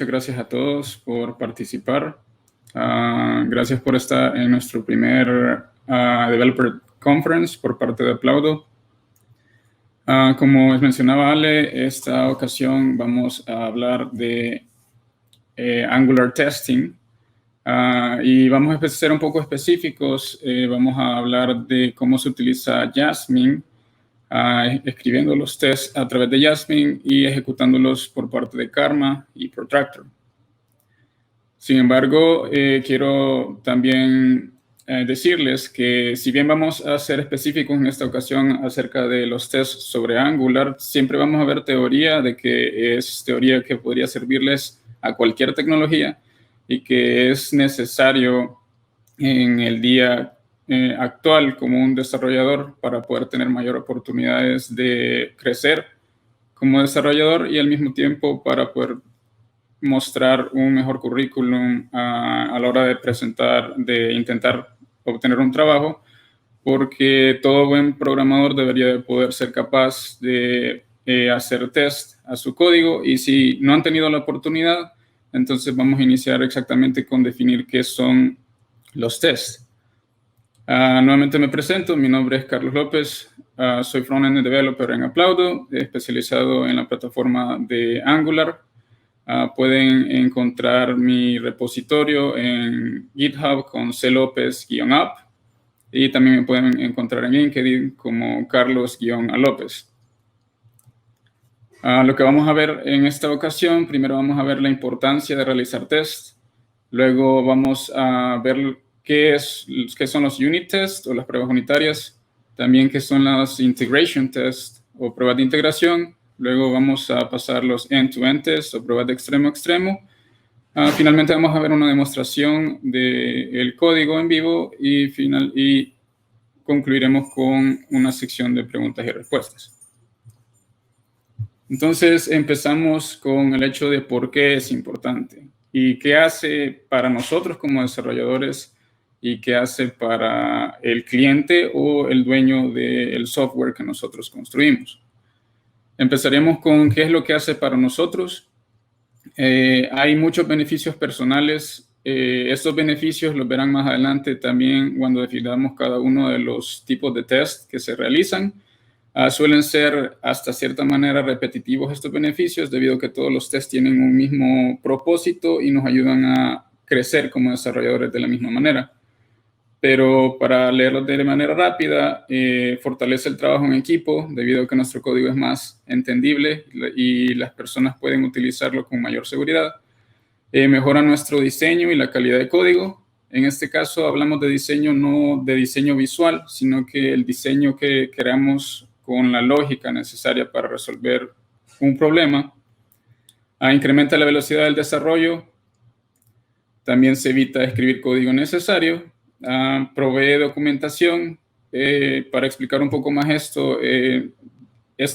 Muchas gracias a todos por participar. Gracias por estar en nuestro primer Developer Conference por parte de Aplaudo. Como les mencionaba Ale, esta ocasión vamos a hablar de Angular Testing y vamos a ser un poco específicos. Vamos a hablar de cómo se utiliza Jasmine, escribiendo los tests a través de Jasmine y ejecutándolos por parte de Karma y Protractor. Sin embargo, quiero también decirles que si bien vamos a ser específicos en esta ocasión acerca de los tests sobre Angular, siempre vamos a ver teoría de que es teoría que podría servirles a cualquier tecnología y que es necesario en el día actual como un desarrollador para poder tener mayor oportunidades de crecer como desarrollador y al mismo tiempo para poder mostrar un mejor currículum a la hora de presentar, de intentar obtener un trabajo, porque todo buen programador debería de poder ser capaz de hacer test a su código, y si no han tenido la oportunidad, entonces vamos a iniciar exactamente con definir qué son los tests. Nuevamente me presento, mi nombre es Carlos López, soy Frontend Developer en Aplaudo, especializado en la plataforma de Angular. Pueden encontrar mi repositorio en GitHub con clopez-app y también me pueden encontrar en LinkedIn como Carlos-López. Lo que vamos a ver en esta ocasión, primero vamos a ver la importancia de realizar tests, luego vamos a ver qué son los unit tests o las pruebas unitarias, también qué son las integration tests o pruebas de integración. Luego vamos a pasar los end-to-end tests o pruebas de extremo a extremo. Finalmente vamos a ver una demostración del código en vivo y concluiremos con una sección de preguntas y respuestas. Entonces empezamos con el hecho de por qué es importante y qué hace para nosotros como desarrolladores y qué hace para el cliente o el dueño del software que nosotros construimos. Empezaremos con qué es lo que hace para nosotros. Hay muchos beneficios personales. Estos beneficios los verán más adelante también cuando definamos cada uno de los tipos de test que se realizan. Suelen ser hasta cierta manera repetitivos estos beneficios debido a que todos los tests tienen un mismo propósito y nos ayudan a crecer como desarrolladores de la misma manera. Pero para leerlos de manera rápida, fortalece el trabajo en equipo debido a que nuestro código es más entendible y las personas pueden utilizarlo con mayor seguridad. Mejora nuestro diseño y la calidad de código. En este caso hablamos de diseño, no de diseño visual, sino que el diseño que creamos con la lógica necesaria para resolver un problema. Incrementa la velocidad del desarrollo. También se evita escribir código innecesario. Provee documentación. Para explicar un poco más esto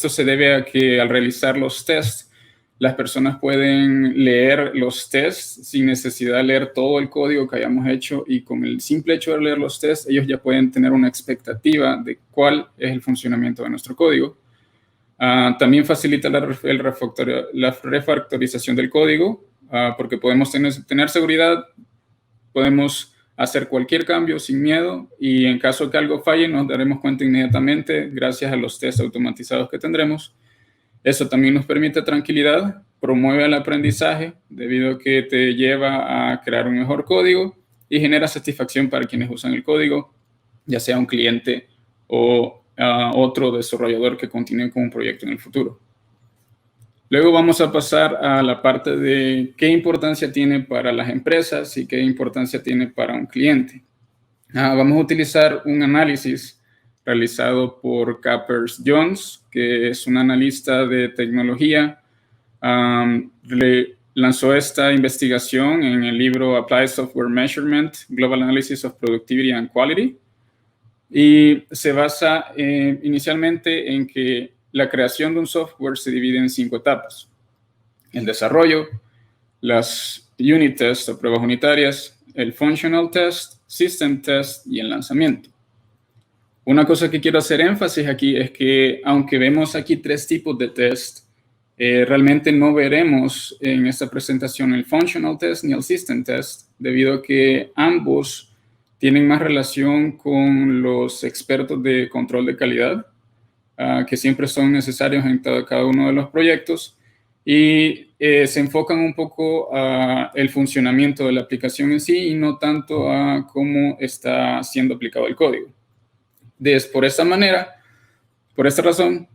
se debe a que al realizar los tests, las personas pueden leer los tests sin necesidad de leer todo el código que hayamos hecho, y con el simple hecho de leer los tests, ellos ya pueden tener una expectativa de cuál es el funcionamiento de nuestro código. También facilita la refactorización del código, porque podemos tener seguridad, podemos hacer cualquier cambio sin miedo, y en caso que algo falle nos daremos cuenta inmediatamente gracias a los tests automatizados que tendremos. Eso también nos permite tranquilidad, promueve el aprendizaje debido a que te lleva a crear un mejor código y genera satisfacción para quienes usan el código, ya sea un cliente o otro desarrollador que continúe con un proyecto en el futuro. Luego vamos a pasar a la parte de qué importancia tiene para las empresas y qué importancia tiene para un cliente. Vamos a utilizar un análisis realizado por Capers Jones, que es un analista de tecnología. Lanzó esta investigación en el libro Applied Software Measurement, Global Analysis of Productivity and Quality, y se basa inicialmente en que la creación de un software se divide en 5 etapas: el desarrollo, las unit tests o pruebas unitarias, el functional test, system test y el lanzamiento. Una cosa que quiero hacer énfasis aquí es que aunque vemos aquí 3 tipos de test, Realmente no veremos en esta presentación el functional test ni el system test, debido a que ambos tienen más relación con los expertos de control de calidad, que siempre son necesarios en cada uno de los proyectos, y se enfocan un poco a el funcionamiento de la aplicación en sí y no tanto a cómo está siendo aplicado el código. Por esta razón,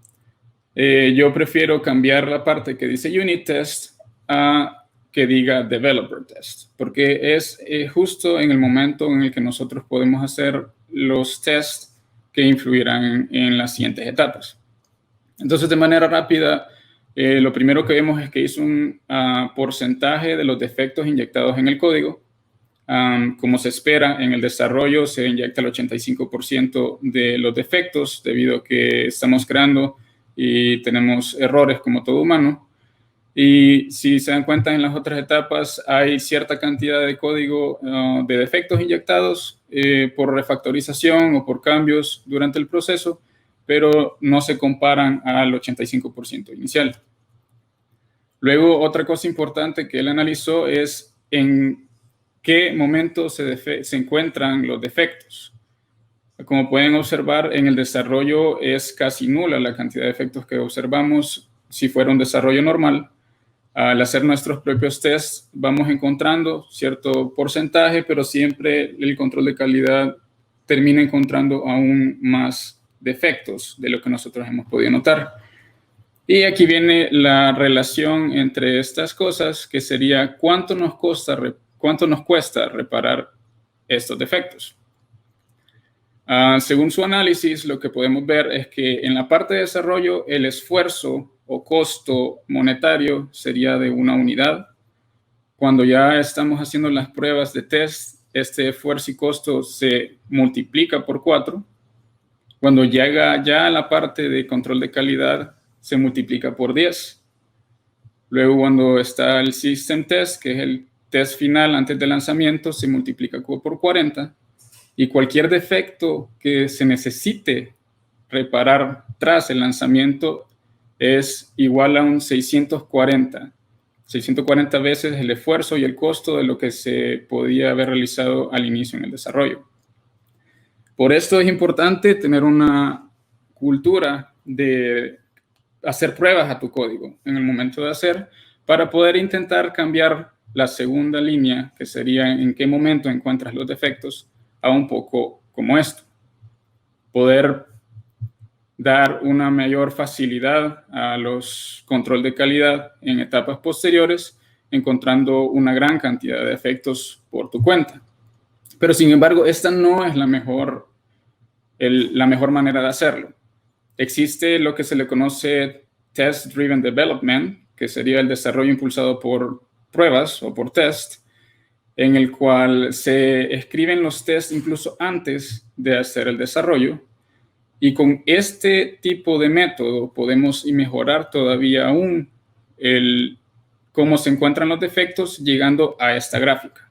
yo prefiero cambiar la parte que dice unit test a que diga developer test, porque es justo en el momento en el que nosotros podemos hacer los tests que influirán en las siguientes etapas. Entonces, de manera rápida, lo primero que vemos es que hizo un porcentaje de los defectos inyectados en el código. Como se espera, en el desarrollo se inyecta el 85% de los defectos debido a que estamos creando y tenemos errores como todo humano. Y si se dan cuenta, en las otras etapas hay cierta cantidad de código de defectos inyectados por refactorización o por cambios durante el proceso, pero no se comparan al 85% inicial. Luego, otra cosa importante que él analizó es en qué momento se encuentran los defectos. Como pueden observar, en el desarrollo es casi nula la cantidad de defectos que observamos si fuera un desarrollo normal. Al hacer nuestros propios tests vamos encontrando cierto porcentaje, pero siempre el control de calidad termina encontrando aún más defectos de lo que nosotros hemos podido notar. Y aquí viene la relación entre estas cosas, que sería cuánto nos cuesta reparar estos defectos. Según su análisis, lo que podemos ver es que en la parte de desarrollo el esfuerzo o costo monetario sería de 1 unidad. Cuando ya estamos haciendo las pruebas de test, este esfuerzo y costo se multiplica por 4. Cuando llega ya a la parte de control de calidad, se multiplica por 10. Luego, cuando está el system test, que es el test final antes del lanzamiento, se multiplica por 40. Y cualquier defecto que se necesite reparar tras el lanzamiento es igual a un 640 veces el esfuerzo y el costo de lo que se podía haber realizado al inicio en el desarrollo. Por esto es importante tener una cultura de hacer pruebas a tu código en el momento de hacer, para poder intentar cambiar la segunda línea, que sería en qué momento encuentras los defectos, a un poco como esto. Poder dar una mayor facilidad a los control de calidad en etapas posteriores, encontrando una gran cantidad de defectos por tu cuenta. Pero sin embargo, esta no es la mejor manera de hacerlo. Existe lo que se le conoce Test Driven Development, que sería el desarrollo impulsado por pruebas o por test, en el cual se escriben los tests incluso antes de hacer el desarrollo. Y con este tipo de método podemos mejorar todavía aún cómo se encuentran los defectos, llegando a esta gráfica,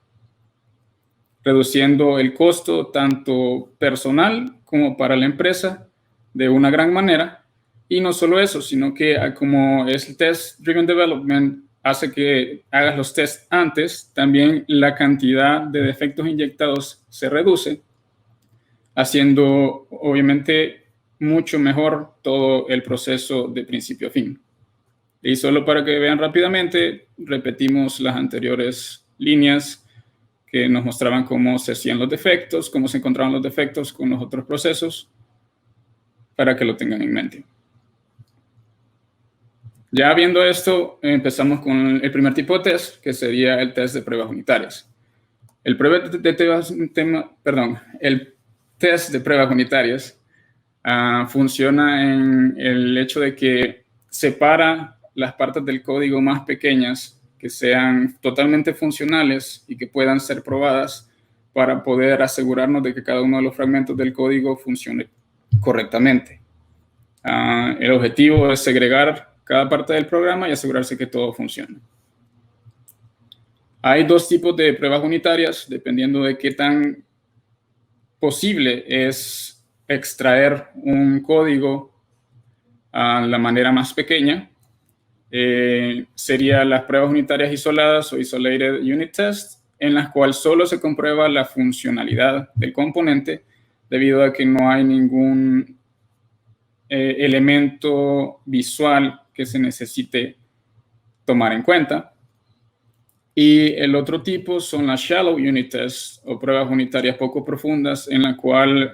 reduciendo el costo tanto personal como para la empresa de una gran manera. Y no solo eso, sino que como es el Test Driven Development, hace que hagas los tests antes, también la cantidad de defectos inyectados se reduce, haciendo obviamente mucho mejor todo el proceso de principio a fin. Y solo para que vean rápidamente, repetimos las anteriores líneas que nos mostraban cómo se hacían los defectos, cómo se encontraban los defectos con los otros procesos, para que lo tengan en mente. Ya viendo esto, empezamos con el primer tipo de test, que sería el test de pruebas unitarias. El test de pruebas unitarias funciona en el hecho de que separa las partes del código más pequeñas que sean totalmente funcionales y que puedan ser probadas para poder asegurarnos de que cada uno de los fragmentos del código funcione correctamente. El objetivo es segregar cada parte del programa y asegurarse que todo funcione. Hay dos tipos de pruebas unitarias, dependiendo de qué tan posible es extraer un código a la manera más pequeña. serían las pruebas unitarias isoladas o isolated unit test, en las cuales solo se comprueba la funcionalidad del componente debido a que no hay ningún elemento visual que se necesite tomar en cuenta. Y el otro tipo son las shallow unit tests o pruebas unitarias poco profundas, en la cual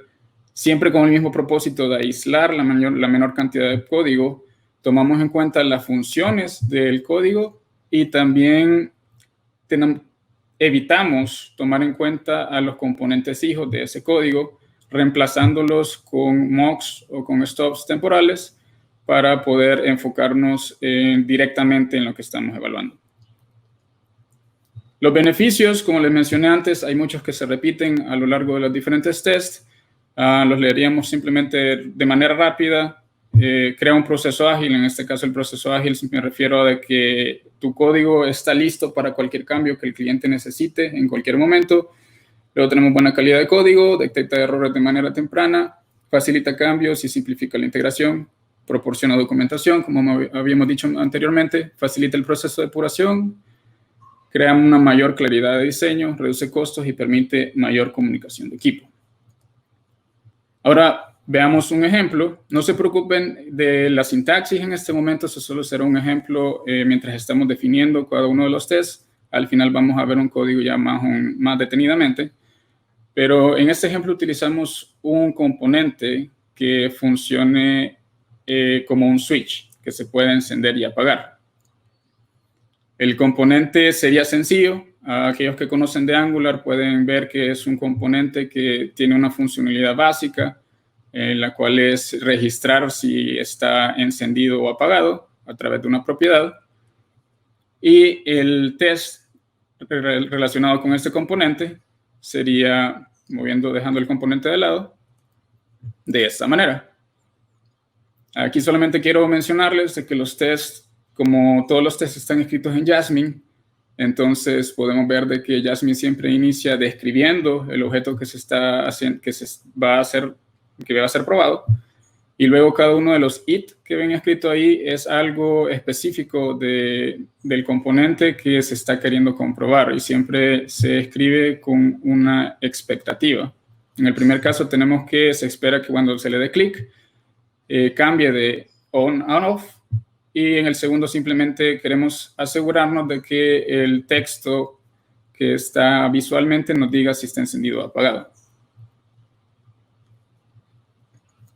siempre con el mismo propósito de aislar la menor cantidad de código, tomamos en cuenta las funciones del código y también evitamos tomar en cuenta a los componentes hijos de ese código, reemplazándolos con mocks o con stubs temporales para poder enfocarnos directamente en lo que estamos evaluando. Los beneficios, como les mencioné antes, hay muchos que se repiten a lo largo de los diferentes tests. Los leeríamos simplemente de manera rápida. Crea un proceso ágil. En este caso, el proceso ágil me refiero a de que tu código está listo para cualquier cambio que el cliente necesite en cualquier momento. Luego tenemos buena calidad de código, detecta errores de manera temprana, facilita cambios y simplifica la integración, proporciona documentación, como habíamos dicho anteriormente, facilita el proceso de depuración, crea una mayor claridad de diseño, reduce costos y permite mayor comunicación de equipo. Ahora veamos un ejemplo. No se preocupen de la sintaxis en este momento, eso solo será un ejemplo mientras estamos definiendo cada uno de los tests. Al final vamos a ver un código ya más detenidamente. Pero en este ejemplo utilizamos un componente que funcione como un switch, que se puede encender y apagar. El componente sería sencillo. Aquellos que conocen de Angular pueden ver que es un componente que tiene una funcionalidad básica, la cual es registrar si está encendido o apagado a través de una propiedad. Y el test relacionado con este componente sería dejando el componente de lado de esta manera. Aquí solamente quiero mencionarles de que los tests, como todos los tests están escritos en Jasmine, entonces podemos ver de que Jasmine siempre inicia describiendo el objeto que va a ser probado, y luego cada uno de los it que ven escrito ahí es algo específico del componente que se está queriendo comprobar, y siempre se escribe con una expectativa. En el primer caso tenemos que se espera que cuando se le dé clic cambie de on a off, y en el segundo simplemente queremos asegurarnos de que el texto que está visualmente nos diga si está encendido o apagado.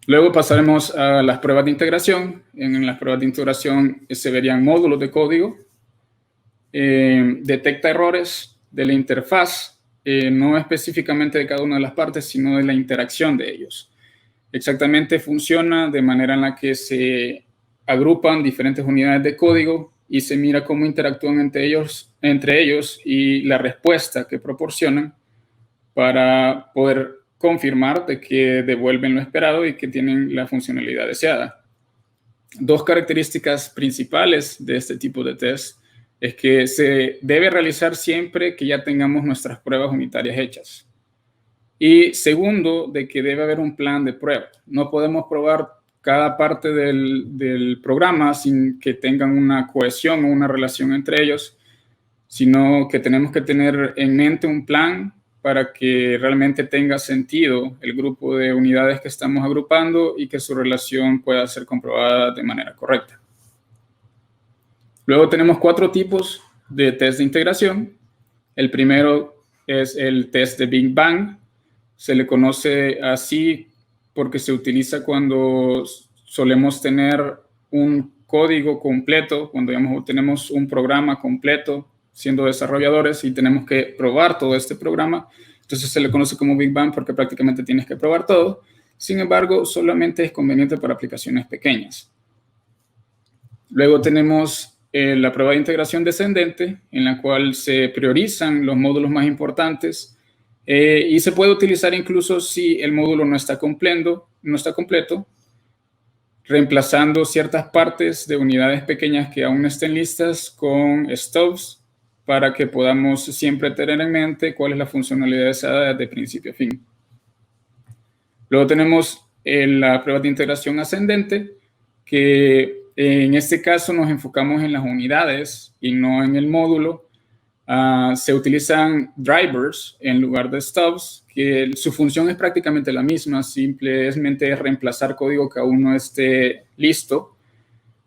Luego pasaremos a las pruebas de integración. En las pruebas de integración se verían módulos de código, detecta errores de la interfaz, no específicamente de cada una de las partes, sino de la interacción de ellos. Exactamente funciona de manera en la que se agrupan diferentes unidades de código y se mira cómo interactúan entre ellos y la respuesta que proporcionan para poder confirmar de que devuelven lo esperado y que tienen la funcionalidad deseada. Dos características principales de este tipo de test es que se debe realizar siempre que ya tengamos nuestras pruebas unitarias hechas. Y segundo, de que debe haber un plan de prueba. No podemos probar cada parte del programa sin que tengan una cohesión o una relación entre ellos, sino que tenemos que tener en mente un plan para que realmente tenga sentido el grupo de unidades que estamos agrupando y que su relación pueda ser comprobada de manera correcta. Luego tenemos 4 tipos de test de integración. El primero es el test de Big Bang. Se le conoce así porque se utiliza cuando solemos tener un código completo, cuando tenemos un programa completo siendo desarrolladores y tenemos que probar todo este programa. Entonces se le conoce como Big Bang porque prácticamente tienes que probar todo. Sin embargo, solamente es conveniente para aplicaciones pequeñas. Luego tenemos la prueba de integración descendente, en la cual se priorizan los módulos más importantes y se puede utilizar incluso si el módulo no está completo, reemplazando ciertas partes de unidades pequeñas que aún estén listas con stubs para que podamos siempre tener en mente cuál es la funcionalidad deseada de principio a fin. Luego tenemos la prueba de integración ascendente, que En este caso nos enfocamos en las unidades y no en el módulo. Se utilizan drivers en lugar de stubs, que su función es prácticamente la misma, simplemente es reemplazar código que aún no esté listo,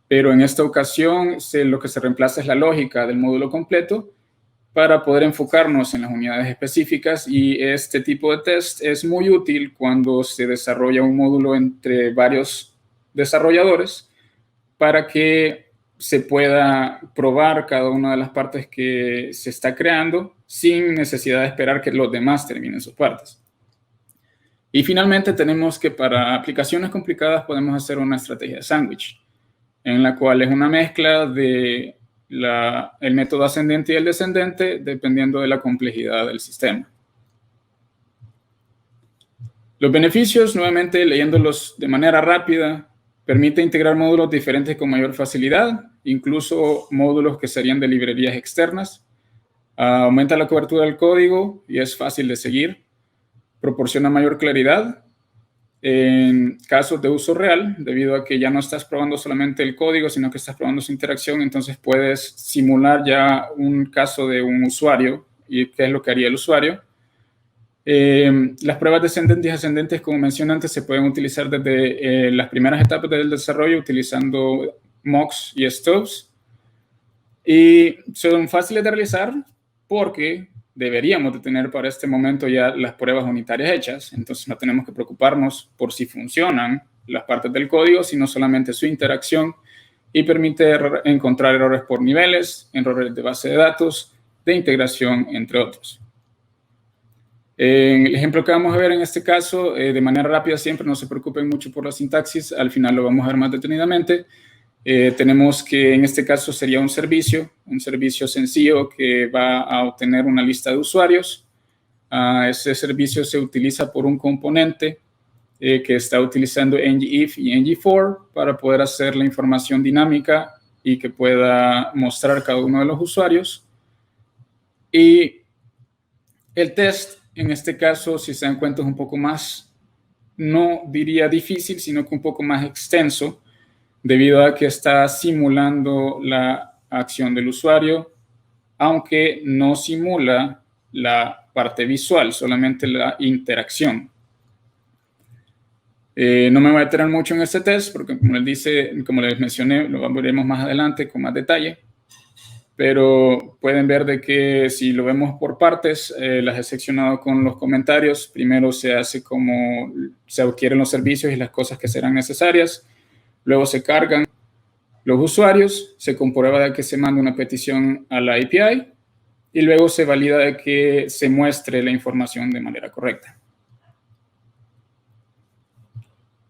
pero en esta ocasión lo que se reemplaza es la lógica del módulo completo para poder enfocarnos en las unidades específicas, y este tipo de test es muy útil cuando se desarrolla un módulo entre varios desarrolladores para que se pueda probar cada una de las partes que se está creando sin necesidad de esperar que los demás terminen sus partes. Y finalmente tenemos que para aplicaciones complicadas podemos hacer una estrategia de sándwich, en la cual es una mezcla de el método ascendente y el descendente dependiendo de la complejidad del sistema. Los beneficios, nuevamente leyéndolos de manera rápida, permite integrar módulos diferentes con mayor facilidad, incluso módulos que serían de librerías externas. Aumenta la cobertura del código y es fácil de seguir. Proporciona mayor claridad en casos de uso real, debido a que ya no estás probando solamente el código, sino que estás probando su interacción. Entonces puedes simular ya un caso de un usuario y qué es lo que haría el usuario. Las pruebas descendentes y ascendentes, como mencioné antes, se pueden utilizar desde las primeras etapas del desarrollo utilizando mocks y stubs, y son fáciles de realizar porque deberíamos de tener para este momento ya las pruebas unitarias hechas. Entonces no tenemos que preocuparnos por si funcionan las partes del código, sino solamente su interacción, y permite encontrar errores por niveles, errores de base de datos, de integración, entre otros. En el ejemplo que vamos a ver en este caso, de manera rápida siempre, no se preocupen mucho por la sintaxis, al final lo vamos a ver más detenidamente. Tenemos que en este caso sería un servicio sencillo que va a obtener una lista de usuarios. Ese servicio se utiliza por un componente que está utilizando ngIf y ngFor para poder hacer la información dinámica y que pueda mostrar cada uno de los usuarios. Y el test, en este caso, si se dan cuenta, es un poco más, no diría difícil, sino que un poco más extenso, debido a que está simulando la acción del usuario, aunque no simula la parte visual, solamente la interacción. No me voy a detener mucho en este test, porque como les mencioné, lo veremos más adelante con más detalle. Pero pueden ver de que si lo vemos por partes, las he seccionado con los comentarios. Primero se hace como se adquieren los servicios y las cosas que serán necesarias. Luego se cargan los usuarios, se comprueba de que se manda una petición a la API y luego se valida de que se muestre la información de manera correcta.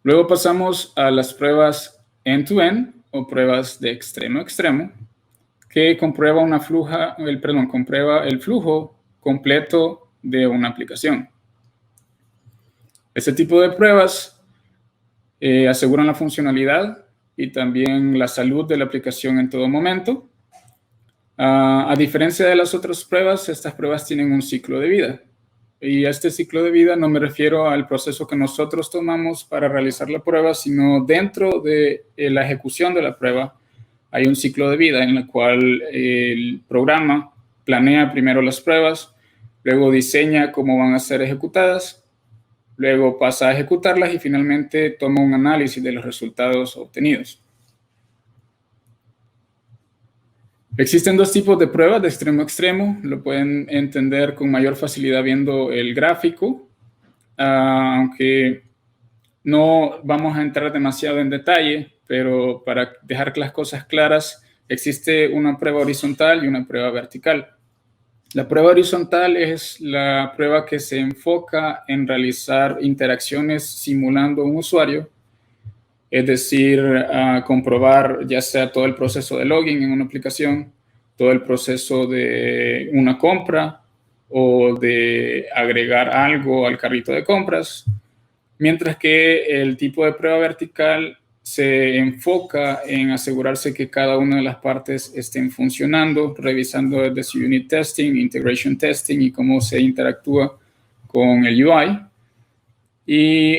Luego pasamos a las pruebas end-to-end o pruebas de extremo a extremo, que comprueba comprueba el flujo completo de una aplicación. Este tipo de pruebas aseguran la funcionalidad y también la salud de la aplicación en todo momento. A diferencia de las otras pruebas, estas pruebas tienen un ciclo de vida. Y a este ciclo de vida no me refiero al proceso que nosotros tomamos para realizar la prueba, sino dentro de la ejecución de la prueba hay un ciclo de vida en el cual el programa planea primero las pruebas, luego diseña cómo van a ser ejecutadas, luego pasa a ejecutarlas y finalmente toma un análisis de los resultados obtenidos. Existen dos tipos de pruebas de extremo a extremo. Lo pueden entender con mayor facilidad viendo el gráfico, aunque no vamos a entrar demasiado en detalle, pero para dejar las cosas claras, existe una prueba horizontal y una prueba vertical. La prueba horizontal es la prueba que se enfoca en realizar interacciones simulando un usuario, es decir, comprobar ya sea todo el proceso de login en una aplicación, todo el proceso de una compra o de agregar algo al carrito de compras, mientras que el tipo de prueba vertical se enfoca en asegurarse que cada una de las partes estén funcionando, revisando desde su unit testing, integration testing y cómo se interactúa con el UI. Y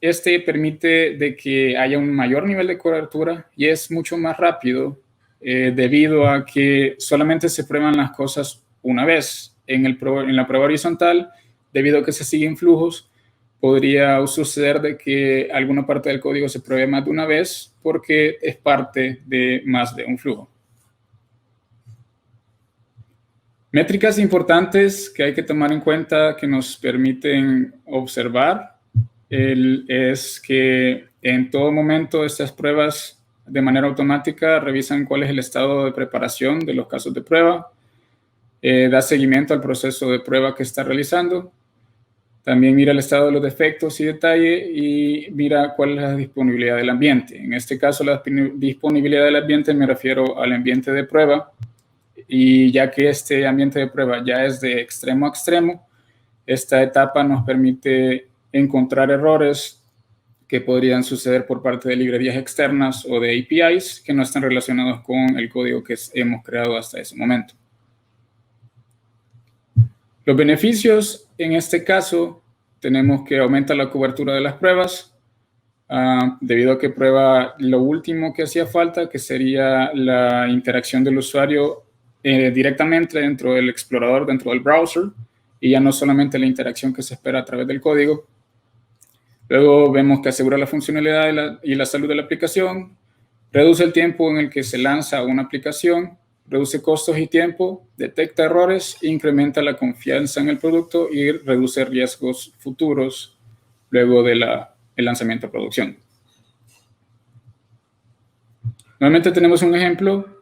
este permite de que haya un mayor nivel de cobertura y es mucho más rápido debido a que solamente se prueban las cosas una vez. En la prueba horizontal, debido a que se siguen flujos, podría suceder de que alguna parte del código se pruebe más de una vez porque es parte de más de un flujo. Métricas importantes que hay que tomar en cuenta que nos permiten observar es que en todo momento estas pruebas de manera automática revisan cuál es el estado de preparación de los casos de prueba, da seguimiento al proceso de prueba que está realizando, también mira el estado de los defectos y detalle y mira cuál es la disponibilidad del ambiente. En este caso, la disponibilidad del ambiente me refiero al ambiente de prueba, y ya que este ambiente de prueba ya es de extremo a extremo, esta etapa nos permite encontrar errores que podrían suceder por parte de librerías externas o de APIs que no están relacionados con el código que hemos creado hasta ese momento. Los beneficios, en este caso, tenemos que aumenta la cobertura de las pruebas, debido a que prueba lo último que hacía falta, que sería la interacción del usuario directamente dentro del explorador, dentro del browser, y ya no solamente la interacción que se espera a través del código. Luego vemos que asegura la funcionalidad y la salud de la aplicación, reduce el tiempo en el que se lanza una aplicación, reduce costos y tiempo, detecta errores, incrementa la confianza en el producto y reduce riesgos futuros luego de el lanzamiento a producción. Nuevamente tenemos un ejemplo.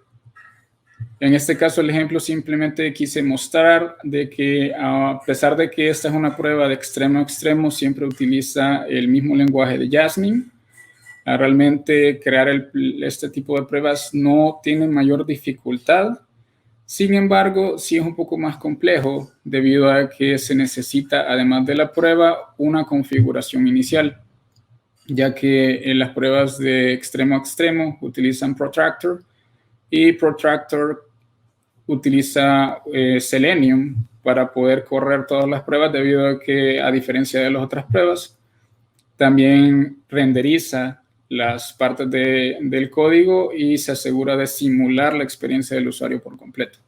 En este caso, el ejemplo simplemente quise mostrar de que a pesar de que esta es una prueba de extremo a extremo, siempre utiliza el mismo lenguaje de Jasmine. Realmente crear este tipo de pruebas no tiene mayor dificultad. Sin embargo, sí es un poco más complejo debido a que se necesita, además de la prueba, una configuración inicial, ya que en las pruebas de extremo a extremo utilizan Protractor y Protractor utiliza Selenium para poder correr todas las pruebas debido a que, a diferencia de las otras pruebas, también renderiza las partes del código y se asegura de simular la experiencia del usuario por completo.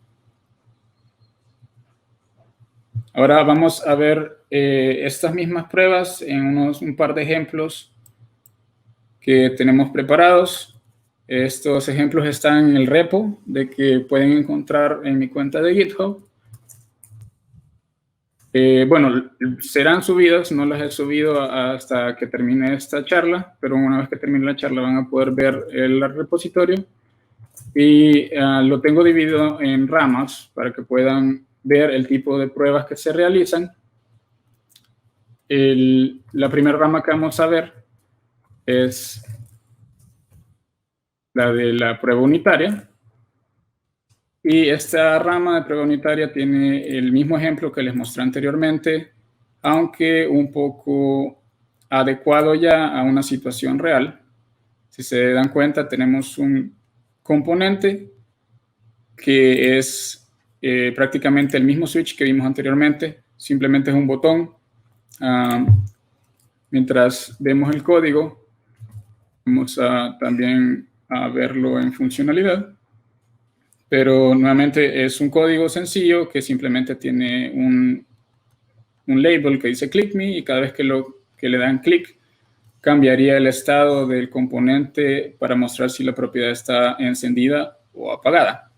Ahora vamos a ver estas mismas pruebas en un par de ejemplos que tenemos preparados. Estos ejemplos están en el repo de que pueden encontrar en mi cuenta de GitHub. Bueno, serán subidas, no las he subido hasta que termine esta charla, pero una vez que termine la charla van a poder ver el repositorio. Y lo tengo dividido en ramas para que puedan ver el tipo de pruebas que se realizan. La primera rama que vamos a ver es la de la prueba unitaria. Y esta rama de prueba unitaria tiene el mismo ejemplo que les mostré anteriormente, aunque un poco adecuado ya a una situación real. Si se dan cuenta, tenemos un componente que es prácticamente el mismo switch que vimos anteriormente, simplemente es un botón. Mientras vemos el código, vamos también a verlo en funcionalidad. Pero nuevamente es un código sencillo que simplemente tiene un label que dice click me y cada vez que le dan clic cambiaría el estado del componente para mostrar si la propiedad está encendida o apagada.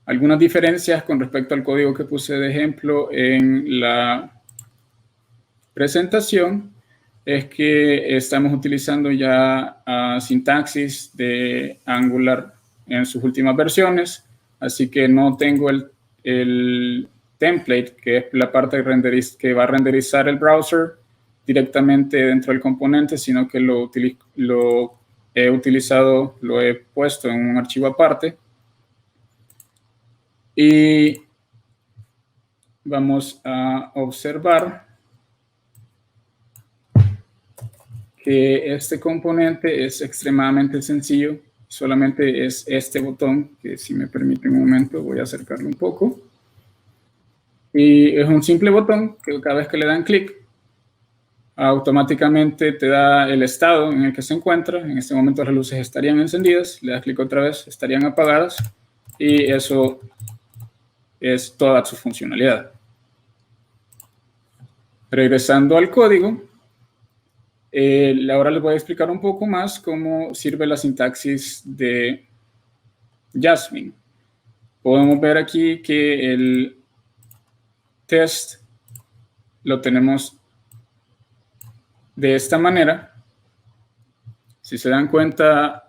Algunas diferencias con respecto al código que puse de ejemplo en la presentación es que estamos utilizando ya sintaxis de Angular en sus últimas versiones, así que no tengo el template, que es la parte que va a renderizar el browser directamente dentro del componente, sino que lo he puesto en un archivo aparte. Y vamos a observar que este componente es extremadamente sencillo. Solamente es este botón, que si me permiten un momento voy a acercarlo un poco. Y es un simple botón que cada vez que le dan clic, automáticamente te da el estado en el que se encuentra. En este momento las luces estarían encendidas, le das clic otra vez, estarían apagadas, y eso es toda su funcionalidad. Regresando al código, ahora les voy a explicar un poco más cómo sirve la sintaxis de Jasmine. Podemos ver aquí que el test lo tenemos de esta manera. Si se dan cuenta,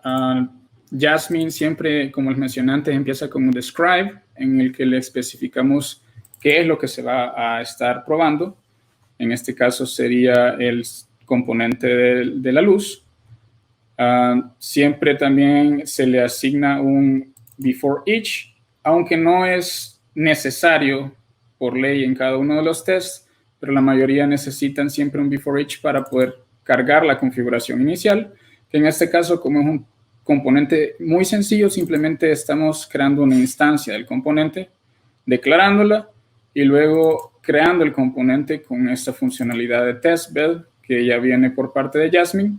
Jasmine siempre, como les mencioné antes, empieza con un describe, en el que le especificamos qué es lo que se va a estar probando. En este caso sería el componente de la luz. Siempre también se le asigna un before each, aunque no es necesario por ley en cada uno de los tests, pero la mayoría necesitan siempre un before each para poder cargar la configuración inicial, que en este caso, como es un componente muy sencillo, simplemente estamos creando una instancia del componente, declarándola y luego creando el componente con esta funcionalidad de testbed que ya viene por parte de Jasmine,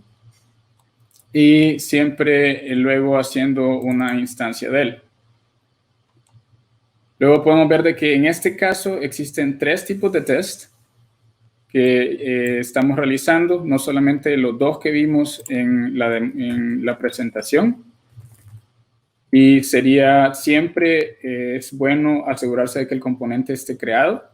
y siempre luego haciendo una instancia de él. Luego podemos ver de que en este caso existen 3 tipos de test que estamos realizando, no solamente los 2 que vimos en la presentación. Y sería siempre, es bueno asegurarse de que el componente esté creado.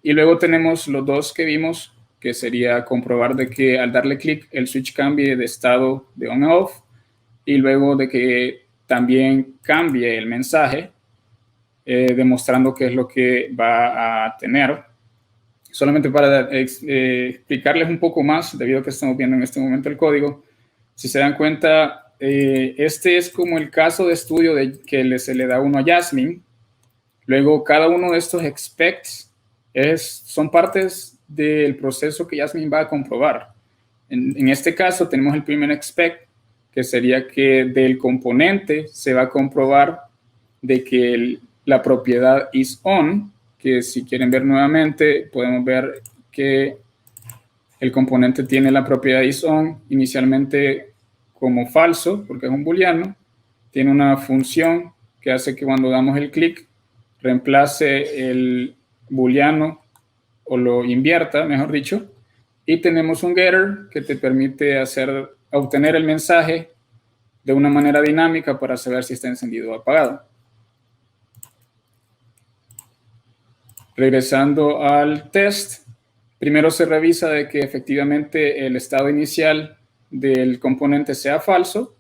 Y luego tenemos los 2 que vimos, que sería comprobar de que al darle clic el switch cambie de estado de on a off, y luego de que también cambie el mensaje, demostrando qué es lo que va a tener. Solamente para explicarles un poco más, debido a que estamos viendo en este momento el código, si se dan cuenta, este es como el caso de estudio que se le da uno a Jasmine. Luego, cada uno de estos expects son partes del proceso que Jasmine va a comprobar. En este caso, tenemos el primer expect, que sería que del componente se va a comprobar de que la propiedad isOn, que si quieren ver nuevamente, podemos ver que el componente tiene la propiedad isOn inicialmente como falso, porque es un booleano. Tiene una función que hace que cuando damos el clic, reemplace el booleano o lo invierta, mejor dicho. Y tenemos un getter que te permite obtener el mensaje de una manera dinámica para saber si está encendido o apagado. Regresando al test, primero se revisa de que efectivamente el estado inicial del componente sea falso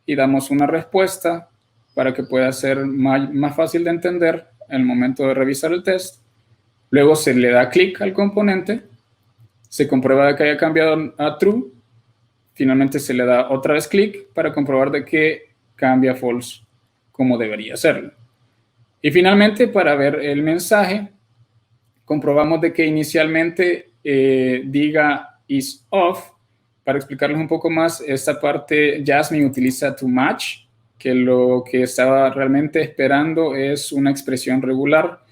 y damos una respuesta para que pueda ser más fácil de entender en el momento de revisar el test. Luego se le da clic al componente, se comprueba de que haya cambiado a true, finalmente se le da otra vez clic para comprobar de que cambia a false como debería serlo. Y finalmente, para ver el mensaje, comprobamos de que inicialmente diga is off. Para explicarles un poco más, esta parte Jasmine utiliza to match, que lo que estaba realmente esperando es una expresión regular.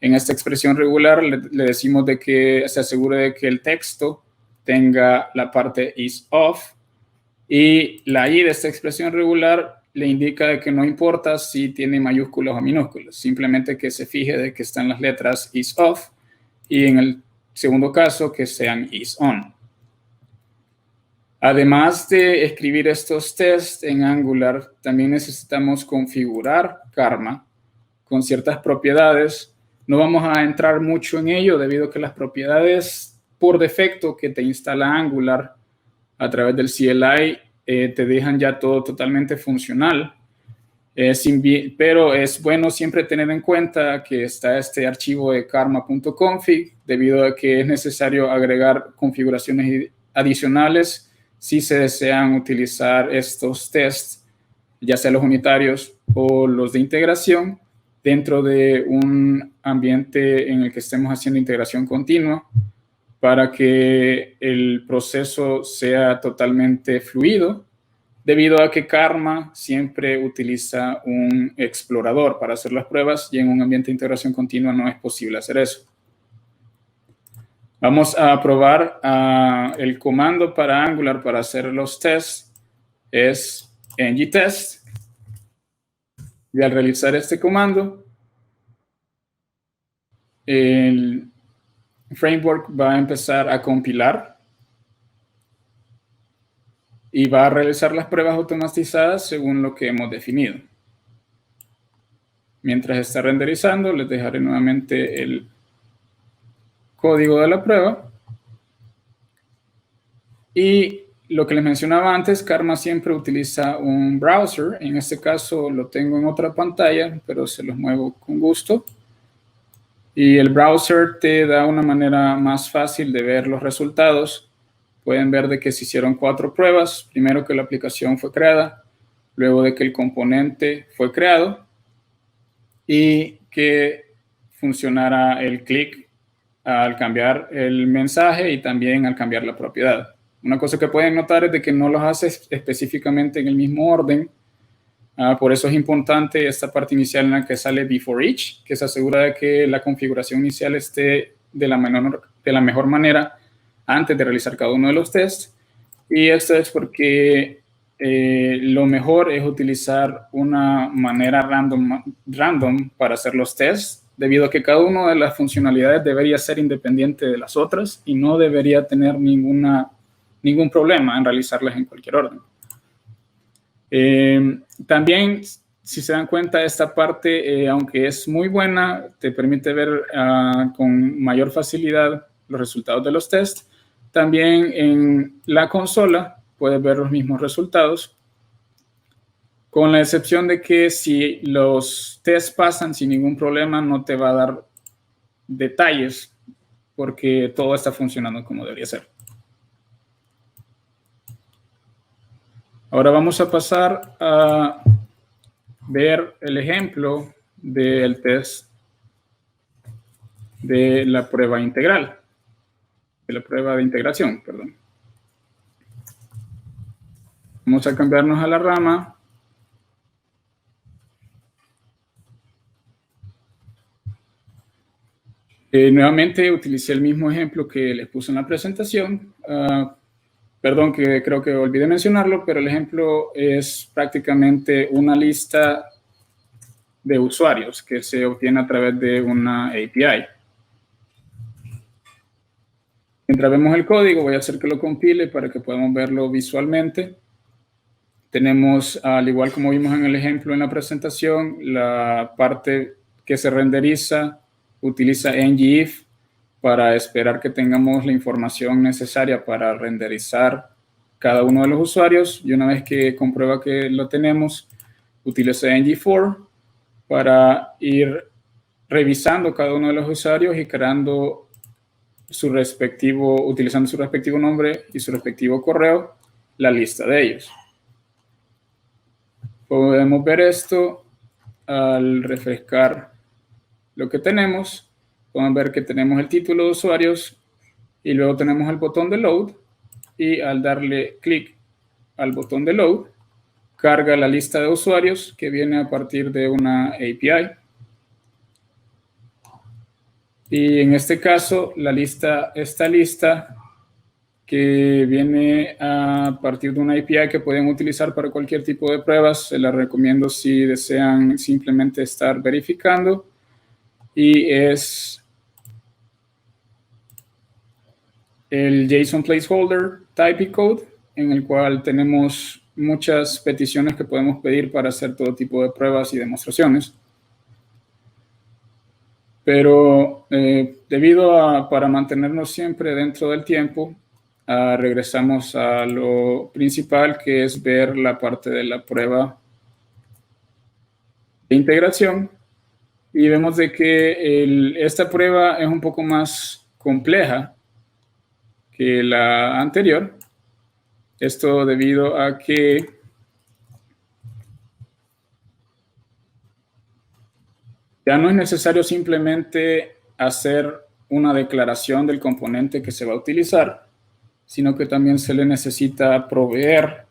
En esta expresión regular le decimos de que se asegure de que el texto tenga la parte is off, y la i de esta expresión regular le indica de que no importa si tiene mayúsculas o minúsculas, simplemente que se fije de que están las letras is off, y en el segundo caso que sean is on. Además de escribir estos tests en Angular, también necesitamos configurar Karma con ciertas propiedades. No vamos a entrar mucho en ello debido a que las propiedades por defecto que te instala Angular a través del CLI te dejan ya todo totalmente funcional. Pero es bueno siempre tener en cuenta que está este archivo de karma.config, debido a que es necesario agregar configuraciones adicionales si se desean utilizar estos tests, ya sea los unitarios o los de integración, dentro de un ambiente en el que estemos haciendo integración continua, para que el proceso sea totalmente fluido, debido a que Karma siempre utiliza un explorador para hacer las pruebas y en un ambiente de integración continua no es posible hacer eso. Vamos a probar el comando para Angular para hacer los tests. Es ng-test. Y al realizar este comando, el framework va a empezar a compilar y va a realizar las pruebas automatizadas según lo que hemos definido. Mientras está renderizando, les dejaré nuevamente el código de la prueba. Y lo que les mencionaba antes, Karma siempre utiliza un browser. En este caso lo tengo en otra pantalla, pero se los muevo con gusto. Y el browser te da una manera más fácil de ver los resultados. Pueden ver de que se hicieron 4 pruebas. Primero que la aplicación fue creada, luego de que el componente fue creado y que funcionara el clic al cambiar el mensaje y también al cambiar la propiedad. Una cosa que pueden notar es de que no los hace específicamente en el mismo orden. Por eso es importante esta parte inicial en la que sale before each, que se asegura de que la configuración inicial esté de la mejor manera antes de realizar cada uno de los tests. Y esto es porque lo mejor es utilizar una manera random para hacer los tests, debido a que cada una de las funcionalidades debería ser independiente de las otras y no debería tener ningún problema en realizarlas en cualquier orden. También, si se dan cuenta, esta parte, aunque es muy buena, te permite ver con mayor facilidad los resultados de los tests. También en la consola puedes ver los mismos resultados, con la excepción de que si los tests pasan sin ningún problema, no te va a dar detalles porque todo está funcionando como debería ser. Ahora vamos a pasar a ver el ejemplo del test de la prueba integral, de la prueba de integración, perdón. Vamos a cambiarnos a la rama. Nuevamente utilicé el mismo ejemplo que les puse en la presentación. Perdón, que creo que olvidé mencionarlo, pero el ejemplo es prácticamente una lista de usuarios que se obtiene a través de una API. Mientras vemos el código, voy a hacer que lo compile para que podamos verlo visualmente. Tenemos, al igual como vimos en el ejemplo en la presentación, la parte que se renderiza utiliza ngIf para esperar que tengamos la información necesaria para renderizar cada uno de los usuarios. Y una vez que comprueba que lo tenemos, utiliza ngFor para ir revisando cada uno de los usuarios y creando utilizando su respectivo nombre y su respectivo correo, la lista de ellos. Podemos ver esto al refrescar lo que tenemos. Podemos ver que tenemos el título de usuarios y luego tenemos el botón de load, y al darle clic al botón de load, carga la lista de usuarios que viene a partir de una API. Y en este caso, esta lista que viene a partir de una API que pueden utilizar para cualquier tipo de pruebas, se la recomiendo si desean simplemente estar verificando, y es el JSON Placeholder Type Code, en el cual tenemos muchas peticiones que podemos pedir para hacer todo tipo de pruebas y demostraciones. Pero para mantenernos siempre dentro del tiempo, regresamos a lo principal, que es ver la parte de la prueba de integración. Y vemos de que esta prueba es un poco más compleja que la anterior. Esto debido a que ya no es necesario simplemente hacer una declaración del componente que se va a utilizar, sino que también se le necesita proveer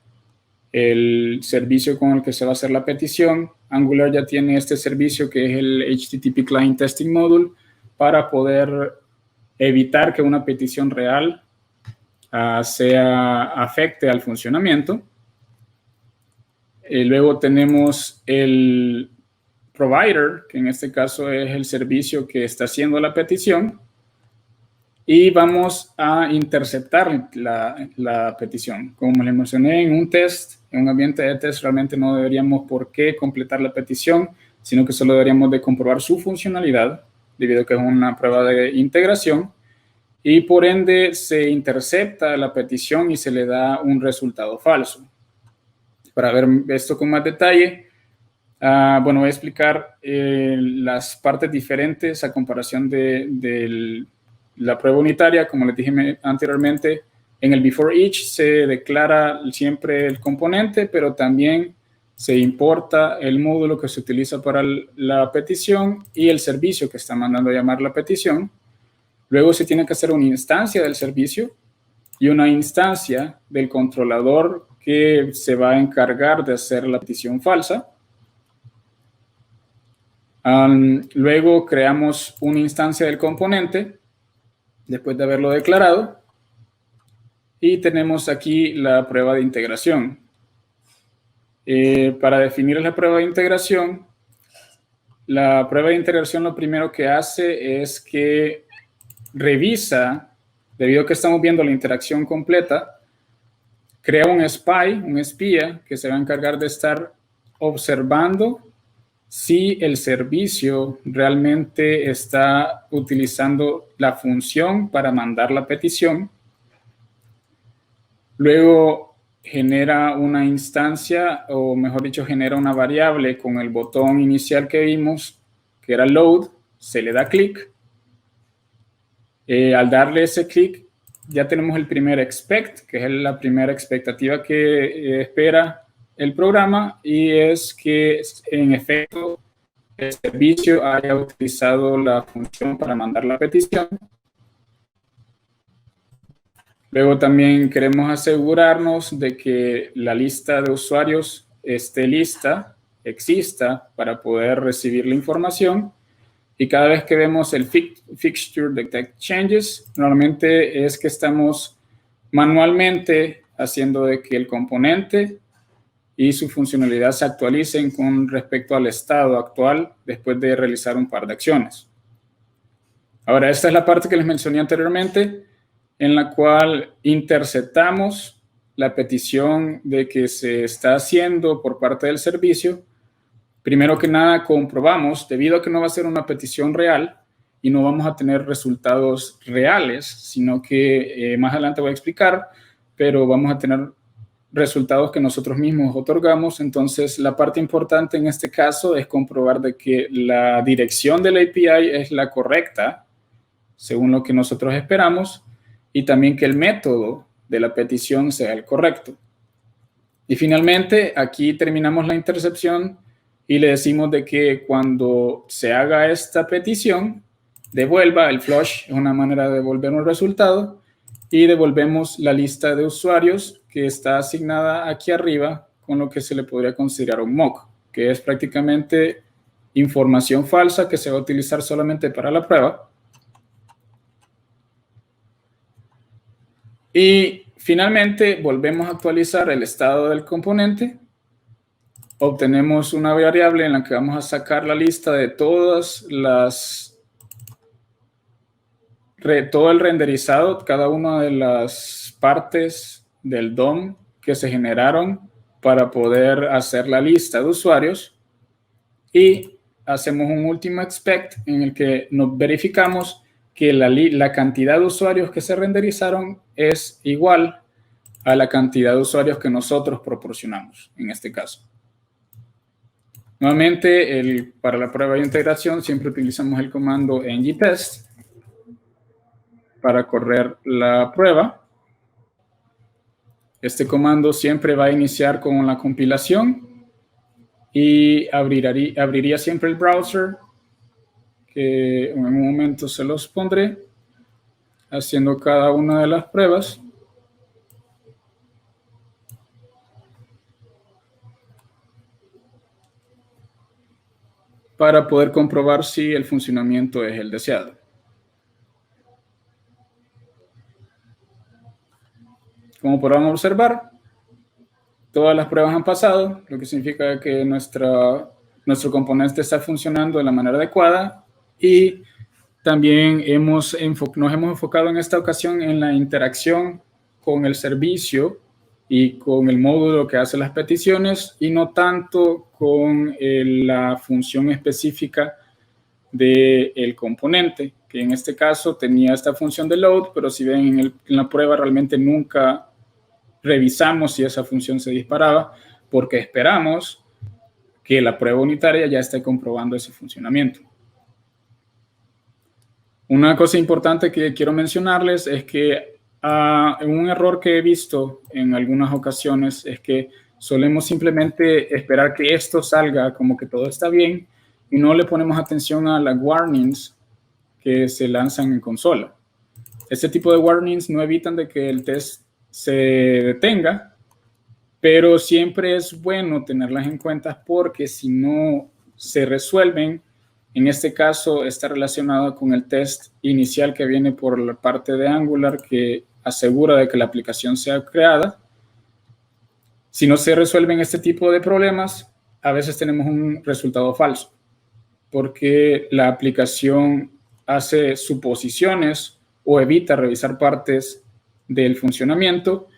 el servicio con el que se va a hacer la petición. Angular ya tiene este servicio que es el HTTP Client Testing Module para poder evitar que una petición real afecte al funcionamiento. Luego tenemos el provider, que en este caso es el servicio que está haciendo la petición, y vamos a interceptar la petición. Como les mencioné, en un test, en un ambiente de test, realmente no deberíamos por qué completar la petición, sino que solo deberíamos de comprobar su funcionalidad, debido a que es una prueba de integración, y por ende se intercepta la petición y se le da un resultado falso. Para ver esto con más detalle, bueno, voy a explicar las partes diferentes a comparación de la prueba unitaria. Como les dije anteriormente, en el before each se declara siempre el componente, pero también se importa el módulo que se utiliza para la petición y el servicio que está mandando a llamar la petición. Luego se tiene que hacer una instancia del servicio y una instancia del controlador que se va a encargar de hacer la petición falsa. Luego creamos una instancia del componente después de haberlo declarado y tenemos aquí la prueba de integración. Para definir la prueba de integración lo primero que hace es que revisa, debido a que estamos viendo la interacción completa, crea un espía que se va a encargar de estar observando si el servicio realmente está utilizando la función para mandar la petición. Luego genera una instancia, o mejor dicho, genera una variable con el botón inicial que vimos, que era load, se le da clic. Al darle ese clic, ya tenemos el primer expect, que es la primera expectativa que espera el programa, y es que en efecto el servicio haya utilizado la función para mandar la petición. Luego también queremos asegurarnos de que la lista de usuarios exista para poder recibir la información. Y cada vez que vemos el fixture detect changes, normalmente es que estamos manualmente haciendo de que el componente y su funcionalidad se actualicen con respecto al estado actual después de realizar un par de acciones. Ahora, esta es la parte que les mencioné anteriormente, en la cual interceptamos la petición de que se está haciendo por parte del servicio. Primero que nada, comprobamos, debido a que no va a ser una petición real y no vamos a tener resultados reales, sino que más adelante voy a explicar, pero vamos a tener resultados que nosotros mismos otorgamos. Entonces, la parte importante en este caso es comprobar de que la dirección de la API es la correcta, según lo que nosotros esperamos, y también que el método de la petición sea el correcto. Y finalmente, aquí terminamos la intercepción y le decimos de que cuando se haga esta petición, devuelva el flush, es una manera de devolver un resultado, y devolvemos la lista de usuarios que está asignada aquí arriba con lo que se le podría considerar un mock, que es prácticamente información falsa que se va a utilizar solamente para la prueba. Y finalmente volvemos a actualizar el estado del componente. Obtenemos una variable en la que vamos a sacar la lista de todo el renderizado, cada una de las partes del DOM que se generaron para poder hacer la lista de usuarios, y hacemos un último expect en el que nos verificamos que la cantidad de usuarios que se renderizaron es igual a la cantidad de usuarios que nosotros proporcionamos en este caso. Nuevamente, para la prueba de integración siempre utilizamos el comando ngTest para correr la prueba. Este comando siempre va a iniciar con la compilación y abriría siempre el browser, que en un momento se los pondré, haciendo cada una de las pruebas. Para poder comprobar si el funcionamiento es el deseado. Como podrán observar, todas las pruebas han pasado, lo que significa que nuestro componente está funcionando de la manera adecuada, y también nos hemos enfocado en esta ocasión en la interacción con el servicio y con el módulo que hace las peticiones, y no tanto con la función específica del componente, que en este caso tenía esta función de load, pero si ven en la prueba realmente nunca revisamos si esa función se disparaba, porque esperamos que la prueba unitaria ya esté comprobando ese funcionamiento. Una cosa importante que quiero mencionarles es que un error que he visto en algunas ocasiones es que solemos simplemente esperar que esto salga como que todo está bien y no le ponemos atención a las warnings que se lanzan en consola. Este tipo de warnings no evitan de que el test se detenga, pero siempre es bueno tenerlas en cuenta, porque si no se resuelven, en este caso está relacionado con el test inicial que viene por la parte de Angular, que asegura de que la aplicación sea creada. Si no se resuelven este tipo de problemas, a veces tenemos un resultado falso, porque la aplicación hace suposiciones o evita revisar partes del funcionamiento,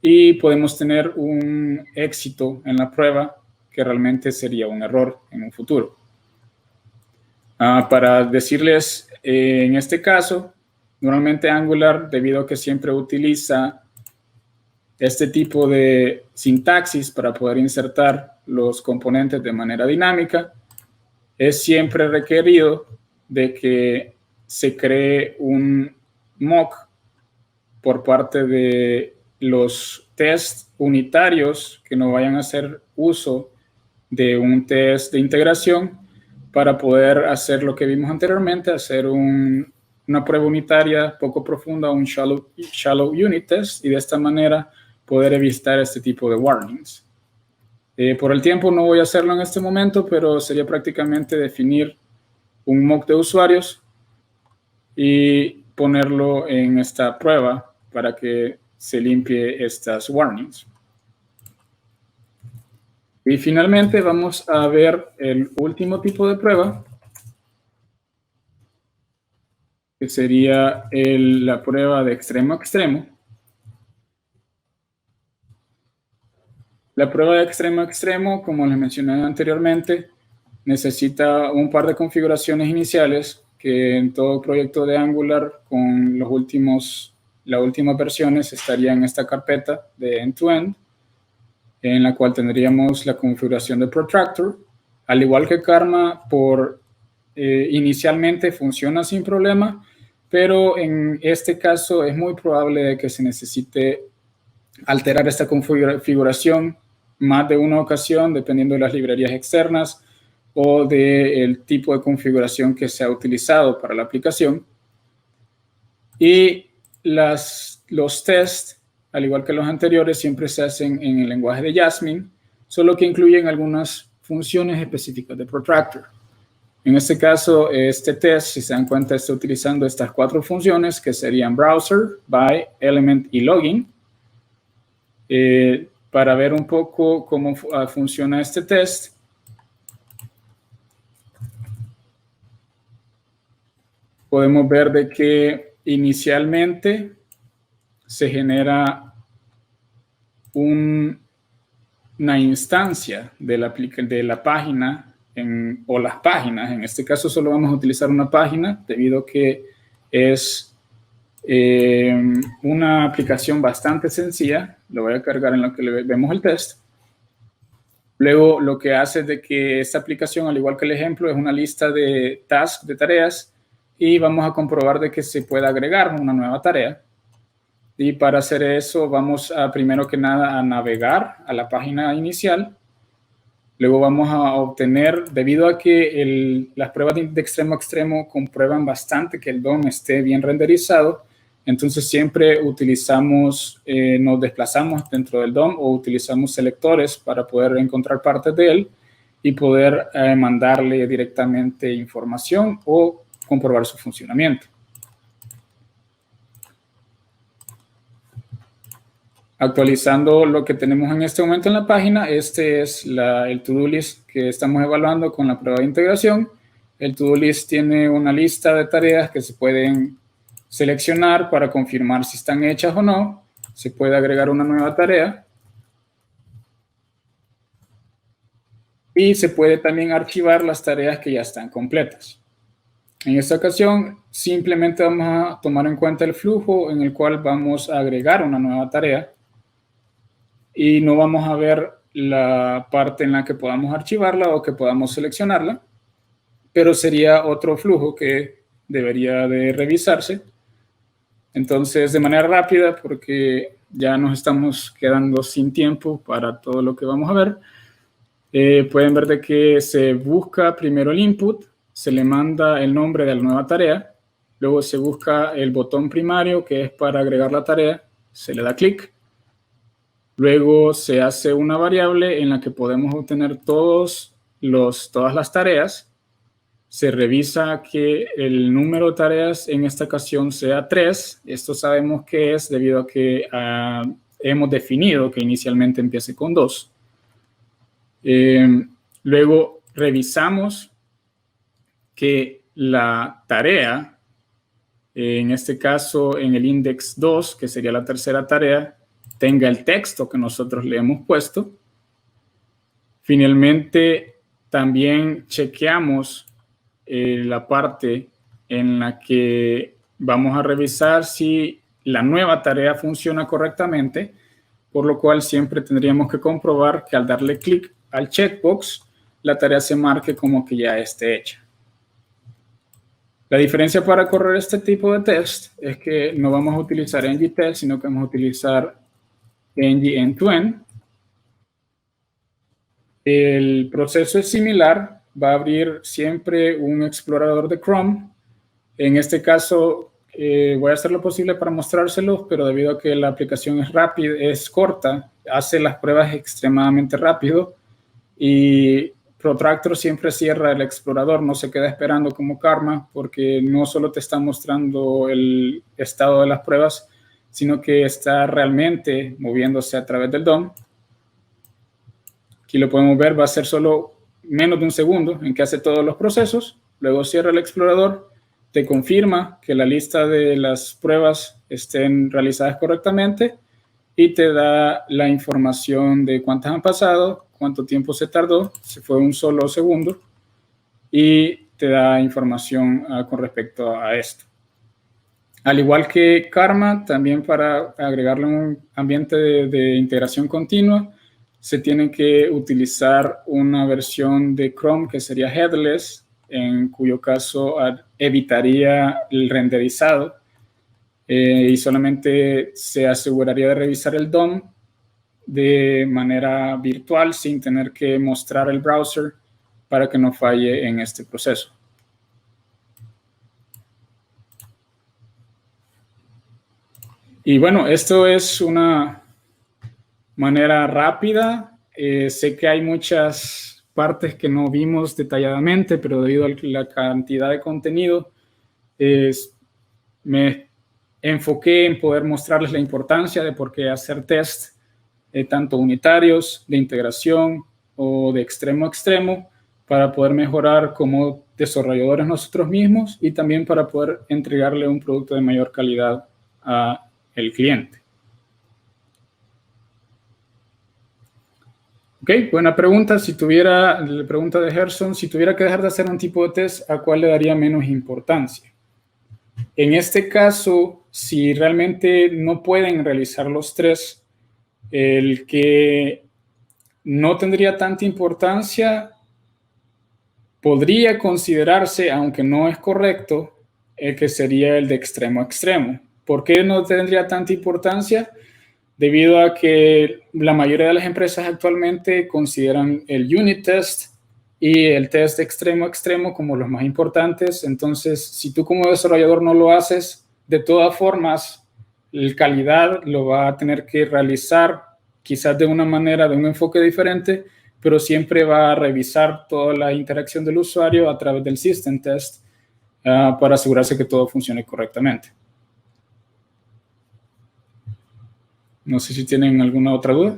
y podemos tener un éxito en la prueba que realmente sería un error en un futuro. Para decirles, en este caso, normalmente Angular, debido a que siempre utiliza este tipo de sintaxis para poder insertar los componentes de manera dinámica, es siempre requerido de que se cree un mock por parte de los tests unitarios que no vayan a hacer uso de un test de integración, para poder hacer lo que vimos anteriormente, hacer una prueba unitaria poco profunda, un shallow unit test, y de esta manera poder evitar este tipo de warnings. Por el tiempo no voy a hacerlo en este momento, pero sería prácticamente definir un mock de usuarios y ponerlo en esta prueba para que se limpie estas warnings. Y finalmente vamos a ver el último tipo de prueba, que sería la prueba de extremo a extremo. La prueba de extremo a extremo, como les mencioné anteriormente, necesita un par de configuraciones iniciales que en todo proyecto de Angular con las últimas versiones estaría en esta carpeta de end-to-end, en la cual tendríamos la configuración de protractor. Al igual que Karma, inicialmente funciona sin problema, pero en este caso es muy probable de que se necesite alterar esta configuración más de una ocasión, dependiendo de las librerías externas o del tipo de configuración que se ha utilizado para la aplicación. Y los tests, al igual que los anteriores, siempre se hacen en el lenguaje de Jasmine, solo que incluyen algunas funciones específicas de protractor. En este caso, este test, si se dan cuenta, está utilizando estas 4 funciones, que serían browser, by, element y login. Para ver un poco cómo funciona este test, podemos ver de que inicialmente se genera una instancia de la página o las páginas. En este caso solo vamos a utilizar una página, debido a que es una aplicación bastante sencilla. Lo voy a cargar en lo que vemos el test. Luego, lo que hace es de que esta aplicación, al igual que el ejemplo, es una lista de tasks, de tareas, y vamos a comprobar de que se puede agregar una nueva tarea. Y para hacer eso, vamos primero que nada a navegar a la página inicial. Luego vamos a obtener, debido a que las pruebas de extremo a extremo comprueban bastante que el DOM esté bien renderizado, entonces siempre nos desplazamos dentro del DOM o utilizamos selectores para poder encontrar partes de él y poder mandarle directamente información o comprobar su funcionamiento. Actualizando lo que tenemos en este momento en la página, este es el to-do list que estamos evaluando con la prueba de integración. El to-do list tiene una lista de tareas que se pueden seleccionar para confirmar si están hechas o no. Se puede agregar una nueva tarea. Y se puede también archivar las tareas que ya están completas. En esta ocasión, simplemente vamos a tomar en cuenta el flujo en el cual vamos a agregar una nueva tarea. Y no vamos a ver la parte en la que podamos archivarla o que podamos seleccionarla, pero sería otro flujo que debería de revisarse. Entonces, de manera rápida, porque ya nos estamos quedando sin tiempo para todo lo que vamos a ver, pueden ver de que se busca primero el input, se le manda el nombre de la nueva tarea, luego se busca el botón primario que es para agregar la tarea, se le da clic. Luego se hace una variable en la que podemos obtener todas las tareas. Se revisa que el número de tareas en esta ocasión sea 3. Esto sabemos que es debido a que hemos definido que inicialmente empiece con 2. Luego revisamos que la tarea, en este caso en el index 2, que sería la tercera tarea, tenga el texto que nosotros le hemos puesto. Finalmente, también chequeamos la parte en la que vamos a revisar si la nueva tarea funciona correctamente, por lo cual siempre tendríamos que comprobar que al darle clic al checkbox, la tarea se marque como que ya esté hecha. La diferencia para correr este tipo de test es que no vamos a utilizar ng-test, sino que vamos a utilizar ng end-to-end. El proceso es similar, va a abrir siempre un explorador de Chrome. En este caso, voy a hacer lo posible para mostrárselos, pero debido a que la aplicación es rápida, es corta, hace las pruebas extremadamente rápido y Protractor siempre cierra el explorador, no se queda esperando como Karma, porque no solo te está mostrando el estado de las pruebas, sino que está realmente moviéndose a través del DOM. Aquí lo podemos ver, va a ser solo menos de un segundo en que hace todos los procesos, luego cierra el explorador, te confirma que la lista de las pruebas estén realizadas correctamente y te da la información de cuántas han pasado, cuánto tiempo se tardó, si fue un solo segundo, y te da información con respecto a esto. Al igual que Karma, también para agregarle un ambiente de integración continua, se tiene que utilizar una versión de Chrome que sería headless, en cuyo caso evitaría el renderizado y solamente se aseguraría de revisar el DOM de manera virtual sin tener que mostrar el browser para que no falle en este proceso. Y bueno, esto es una manera rápida. Sé que hay muchas partes que no vimos detalladamente, pero debido a la cantidad de contenido, me enfoqué en poder mostrarles la importancia de por qué hacer test, tanto unitarios, de integración o de extremo a extremo, para poder mejorar como desarrolladores nosotros mismos y también para poder entregarle un producto de mayor calidad al cliente. Ok, buena pregunta. La pregunta de Gerson, si tuviera que dejar de hacer un tipo de test, ¿a cuál le daría menos importancia? En este caso, si realmente no pueden realizar los tres, el que no tendría tanta importancia podría considerarse, aunque no es correcto, el que sería el de extremo a extremo. ¿Por qué no tendría tanta importancia? Debido a que la mayoría de las empresas actualmente consideran el unit test y el test de extremo a extremo como los más importantes. Entonces, si tú como desarrollador no lo haces, de todas formas, la calidad lo va a tener que realizar quizás de una manera, de un enfoque diferente, pero siempre va a revisar toda la interacción del usuario a través del system test para asegurarse que todo funcione correctamente. No sé si tienen alguna otra duda.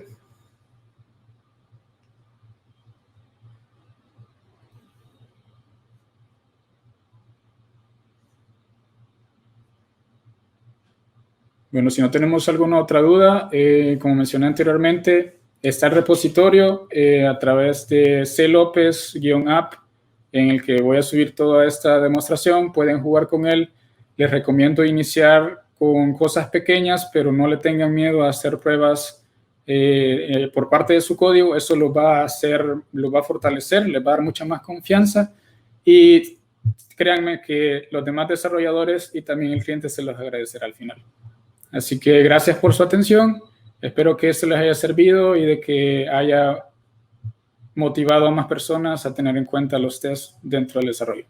Bueno, si no tenemos alguna otra duda, como mencioné anteriormente, está el repositorio a través de clopez-app, en el que voy a subir toda esta demostración. Pueden jugar con él. Les recomiendo iniciar con cosas pequeñas, pero no le tengan miedo a hacer pruebas por parte de su código. Eso lo va a fortalecer, les va a dar mucha más confianza, y créanme que los demás desarrolladores y también el cliente se los agradecerá al final. Así que gracias por su atención. Espero que esto les haya servido y de que haya motivado a más personas a tener en cuenta los tests dentro del desarrollo.